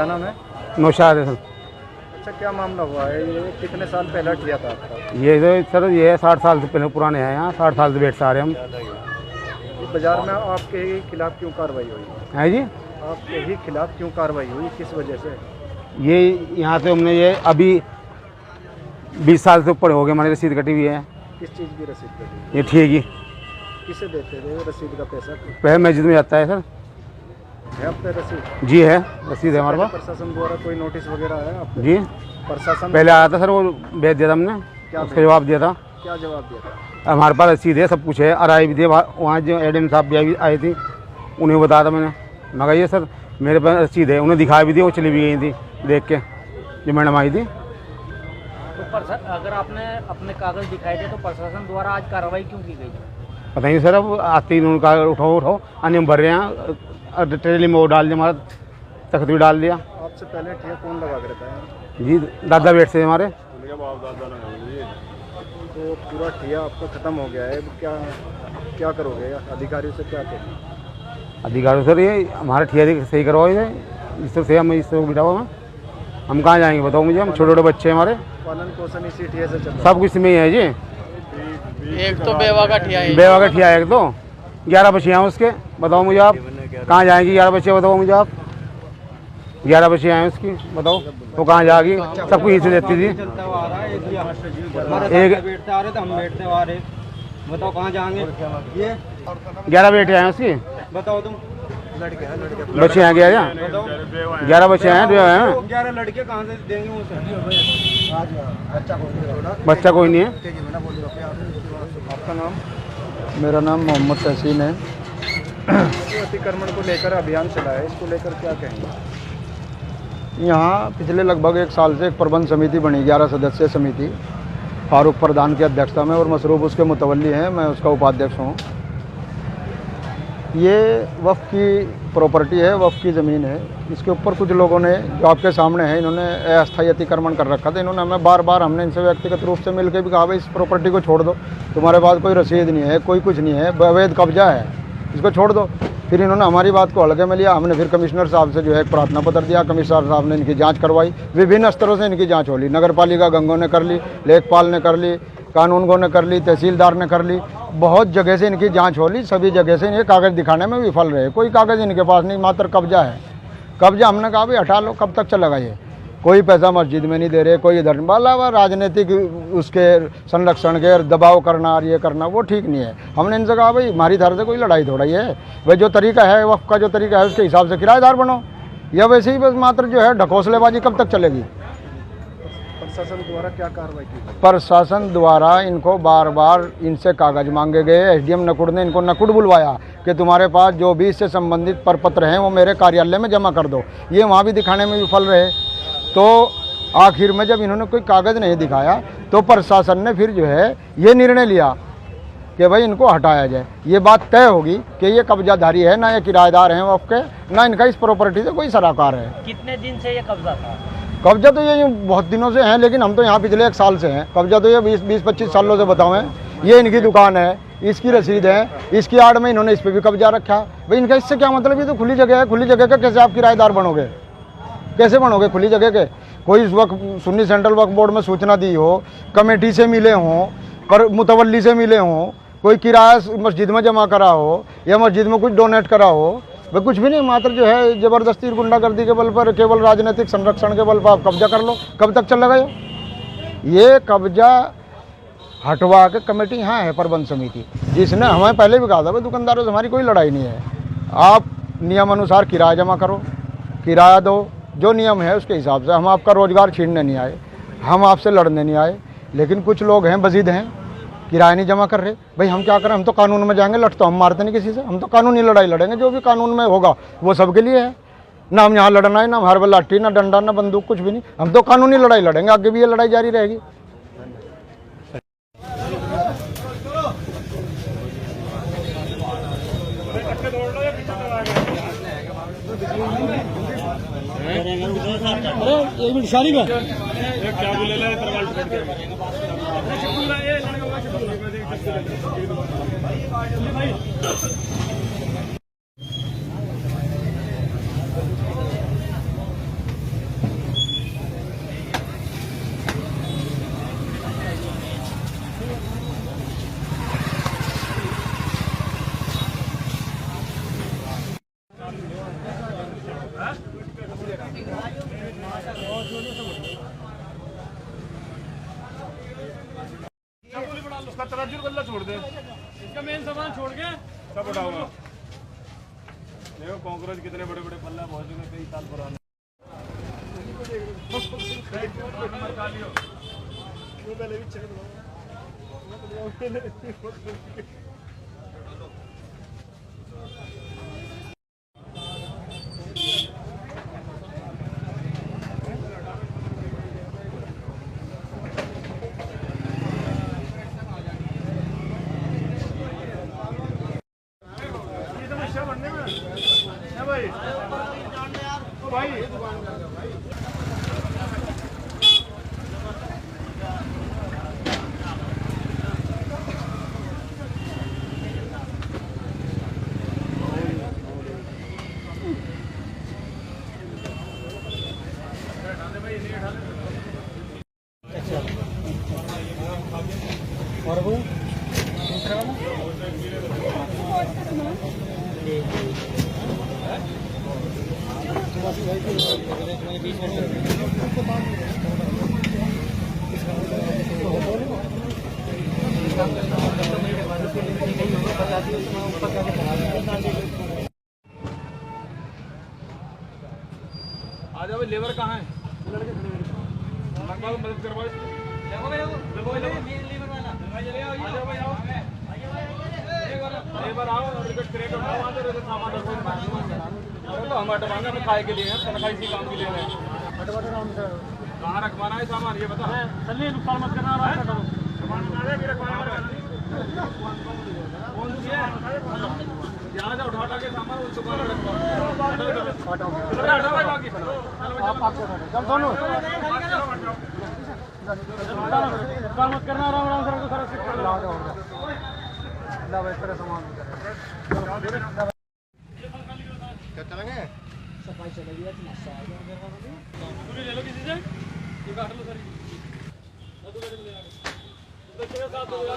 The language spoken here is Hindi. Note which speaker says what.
Speaker 1: क्या नाम है?
Speaker 2: नौशाद है सर।
Speaker 1: अच्छा, क्या मामला हुआ है? ये कितने साल पहले किया था आपका?
Speaker 2: ये तो सर ये 60 साल से पहले पुराने हैं यहाँ, 60 साल से बैठ से आ रहे हम।
Speaker 1: ये बाजार में आपके ही खिलाफ क्यों कार्रवाई हुई
Speaker 2: है जी?
Speaker 1: आपके ही खिलाफ क्यों कार्रवाई हुई, किस वजह से?
Speaker 2: ये यहाँ से हमने ये अभी 20 साल से ऊपर हो गए, हमारी रसीद कटी हुई है।
Speaker 1: किस चीज़ की रसीद कटी?
Speaker 2: ये ठीक ही
Speaker 1: किसे देते थे रसीद का पैसा?
Speaker 2: पहले मस्जिद में जाता है सर।
Speaker 1: है आप पे रसीद?
Speaker 2: जी है, रसीद है हमारे पास।
Speaker 1: प्रशासन द्वारा कोई नोटिस वगैरह है आपको?
Speaker 2: जी,
Speaker 1: प्रशासन
Speaker 2: पहले आया था सर, वो भेज दिया था हमने, उसका जवाब दिया था।
Speaker 1: क्या जवाब दिया था?
Speaker 2: हमारे पास रसीद है, सब कुछ है, आरआई भी थे वहाँ, जो एडम साहब भी आई थी, उन्हें बताया था मैंने। मगर ये सर मेरे पास रसीद है, उन्हें दिखा भी दी, वो चली भी गई थी देख के, जो मैडम आई थी।
Speaker 3: तो अगर आपने अपने कागज दिखाए थे तो प्रशासन द्वारा आज कार्रवाई क्यों की गई?
Speaker 2: पता नहीं सर, अब आते ही उनका उठाओ अन्य हम भर रहे हैं, ट्रेली में वो डाल दिया, हमारा तख्त भी डाल दिया।
Speaker 1: आपसे पहले ठिया कौन लगा के रहता है?
Speaker 2: जी, दादा बेट से हमारे।
Speaker 1: तो पूरा ठिया आपका ख़त्म हो गया है, क्या क्या करोगे? अधिकारियों से क्या करोगे?
Speaker 2: अधिकारी सर ये हमारा ठिया सही करवाओ, इससे से हम इससे बिठाओ, हम कहाँ जाएंगे बताओ मुझे? हम छोटे छोटे बच्चे हैं हमारे,
Speaker 1: पालन पोषण इसी ठिया से चल रहा है?
Speaker 2: सब कुछ में ही है जी।
Speaker 3: एक तो बेवा का ठिया है,
Speaker 2: बेवा का ठिया है एक, तो 11 बच्चियाँ हैं उसके, बताओ मुझे आप कहाँ जाएंगी? 11 बच्चे बताओ मुझे आप, 11 बच्चियाँ हैं उसकी, बताओ वो कहाँ जाएगी? सब कुछ इसे देती थी। एक
Speaker 4: बताओ कहाँ जाएंगे? ये
Speaker 2: 11 बेटे हैं उसकी,
Speaker 4: बताओ तुम।
Speaker 2: बच्चे हैं क्या? 11 बच्चे हैं,
Speaker 4: 11 लड़के कहाँ से देंगे उसे?
Speaker 2: बच्चा कोई नहीं है।
Speaker 1: आपका नाम?
Speaker 4: मेरा नाम मोहम्मद तहसीन है।
Speaker 1: अतिक्रमण को लेकर अभियान चला है, इसको लेकर क्या कहेंगे?
Speaker 4: यहाँ पिछले लगभग 1 साल से एक प्रबंध समिति बनी, 11 सदस्यीय समिति, फारूक प्रधान की अध्यक्षता में, और मसरूफ उसके मुतवल्ली हैं, मैं उसका उपाध्यक्ष हूँ। ये वफ़ की प्रॉपर्टी है, वफ़ की ज़मीन है। इसके ऊपर कुछ लोगों ने, जो आपके सामने है, इन्होंने अस्थायी अतिक्रमण कर रखा था। इन्होंने हमें बार बार, हमने इनसे व्यक्तिगत रूप से मिलकर भी कहा भाई इस प्रॉपर्टी को छोड़ दो, तुम्हारे पास कोई रसीद नहीं है, कोई कुछ नहीं है, अवैध कब्जा है, इसको छोड़ दो। फिर इन्होंने हमारी बात को हल्के में लिया। हमने फिर कमिश्नर साहब से जो है एक प्रार्थना पत्र दिया, कमिश्नर साहब ने इनकी जांच करवाई, विभिन्न स्तरों से इनकी जांच हो ली, नगर पालिका गंगों ने कर ली, लेखपाल ने कर ली, कानूनगो ने कर ली, तहसीलदार ने कर ली, बहुत जगह से इनकी जांच हो ली। सभी जगह से इन्हें कागज़ दिखाने में विफल रहे, कोई कागज़ इनके पास नहीं, मात्र कब्जा है। कब्जा हमने कहा भाई हटा लो, कब तक चलेगा ये? कोई पैसा मस्जिद में नहीं दे रहे, कोई इधर बाला राजनीतिक उसके संरक्षण के दबाव करना और ये करना, वो ठीक नहीं है। हमने इनसे कहा भाई हमारी तरफ से कोई लड़ाई थोड़ा ही है, भाई जो तरीका है वफ़ का, जो तरीका है उसके हिसाब से किराएदार बनो, या वैसे ही बस मात्र जो है ढकोसलेबाजी कब तक चलेगी?
Speaker 1: प्रशासन द्वारा क्या कार्रवाई की?
Speaker 4: प्रशासन द्वारा इनको बार बार इनसे कागज मांगे गए। एसडीएम नकुड़ ने इनको नकुड़ बुलवाया कि तुम्हारे पास जो भी इससे संबंधित प्रपत्र हैं वो मेरे कार्यालय में जमा कर दो। ये वहाँ भी दिखाने में विफल रहे। तो आखिर में जब इन्होंने कोई कागज़ नहीं दिखाया तो प्रशासन ने फिर जो है ये निर्णय लिया कि भाई इनको हटाया जाए। ये बात तय होगी कि ये कब्जाधारी है, ना ये किराएदार हैं वफ़ के, ना इनका इस प्रॉपर्टी से कोई सराकार है।
Speaker 3: कितने दिन से ये कब्जा था?
Speaker 4: कब्जा तो ये बहुत दिनों से हैं, लेकिन हम तो यहाँ पिछले 1 साल से हैं। कब्जा तो ये 20-25 सालों से बताओ हैं। ये इनकी दुकान है, इसकी रसीद है, इसकी आड़ में इन्होंने इस पर भी कब्जा रखा। भाई इनका इससे क्या मतलब? ये तो खुली जगह है, खुली जगह का कैसे आप किराएदार बनोगे? कैसे बनोगे खुली जगह के? कोई इस वक्त सुन्नी सेंट्रल वक्फ बोर्ड में सूचना दी हो, कमेटी से मिले हों, पर मुतवल्ली से मिले हों, कोई किराया मस्जिद में जमा करा हो या मस्जिद में कुछ डोनेट करा हो, वह कुछ भी नहीं, मात्र जो है ज़बरदस्ती गुंडागर्दी के बल पर, केवल राजनीतिक संरक्षण के बल पर आप कब्जा कर लो। कब तक चलेगा ये कब्जा? हटवा के कमेटी यहाँ है प्रबंध समिति, जिसने हमें पहले भी कहा था भाई दुकानदारों से हमारी कोई लड़ाई नहीं है, आप नियमानुसार किराया जमा करो, किराया दो, जो नियम है उसके हिसाब से। हम आपका रोजगार छीनने नहीं आए, हम आपसे लड़ने नहीं आए। लेकिन कुछ लोग हैं बजीद हैं, किराया नहीं जमा कर रहे। भाई हम क्या करें? हम तो कानून में जाएंगे, लड़ तो हम मारते नहीं किसी से, हम तो कानूनी लड़ाई लड़ेंगे। जो भी कानून में होगा वो सबके लिए है। ना हम यहाँ लड़ना है, ना हमारे पास लाठी, ना डंडा, ना बंदूक, कुछ भी नहीं। हम तो कानूनी लड़ाई लड़ेंगे, आगे भी ये लड़ाई जारी रहेगी।
Speaker 3: एक मिनट शादी का
Speaker 1: छोड़ दे,
Speaker 5: इसका मेन सामान छोड़ के
Speaker 1: सब उठाऊंगा। देखो कॉकरोच कितने बड़े बड़े पल्ला बहुत कई साल पुराने।
Speaker 5: आ जाओ, लेबर कहाँ है? मदद करवाओ। लेबर आओ और क्रेट उठाओ, वहाँ से सामान रखो। तो हम हटवाएंगे, हमें खाए के लिए है, तनख्वाही इसी काम के लिए है। कहाँ रखवाना है सामान ये बता। चलिए नुकसान मत करना, सामान कौन सी है? यहाँ से उठा के सामान उस दुकान में रखवा। मत करना, आराम आराम से रखो, सारा सेट कर लो।
Speaker 3: सफाई चलेगी या
Speaker 5: पूरी ले लो किसी से, ये काट लो सारी। साथ हो गया